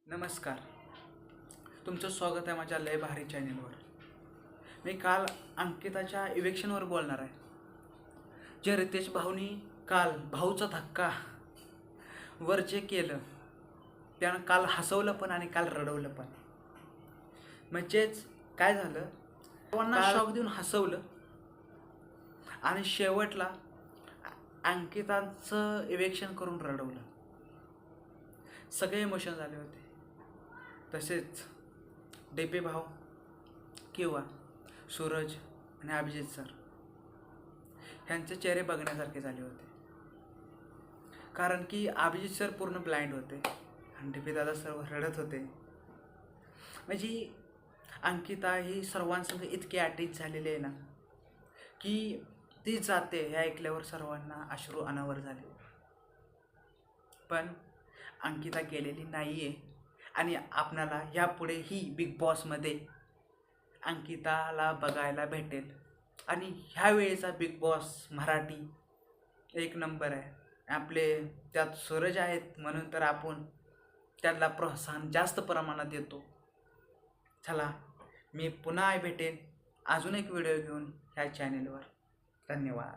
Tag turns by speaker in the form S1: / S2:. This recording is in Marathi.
S1: नमस्कार. तुमचं स्वागत आहे माझ्या लय भारी चॅनेलवर. मी काल अंकिताच्या इव्हेक्शनवर बोलणार आहे. जे रितेश भाऊनी काल भाऊचा धक्का वर जे केलं त्यानं काल हसवलं पण आणि काल रडवलं पण. म्हणजेच काय झालं, सर्वांना शॉक देऊन हसवलं आणि शेवटला अंकिताचं इव्हेक्शन करून रडवलं. सगळे इमोशन झाले होते. तसेच डीपी भाऊ किंवा सूरज आणि अभिजित सर ह्यांचे चेहरे बघण्यासारखे झाले होते. कारण की अभिजित सर पूर्ण ब्लाइंड होते आणि डीपी दादा सर्व रडत होते. म्हणजे अंकिता ही सर्वांसंग इतकी अटॅच झालेली आहे ना की ती जाते हे ऐकल्यावर सर्वांना अश्रू अनावर झाले. पण अंकिता गेलेली नाही आहे आणि आपणाला यापुढेही बिग बॉसमध्ये अंकिताला बघायला भेटेल. आणि ह्यावेळेचा बिग बॉस मराठी एक नंबर आहे. आपले त्यात सूरज आहेत म्हणून तर आपण त्यांना प्रोत्साहन जास्त प्रमाणात देतो. चला, मी पुन्हा भेटेन अजून एक व्हिडिओ घेऊन ह्या चॅनेलवर. धन्यवाद.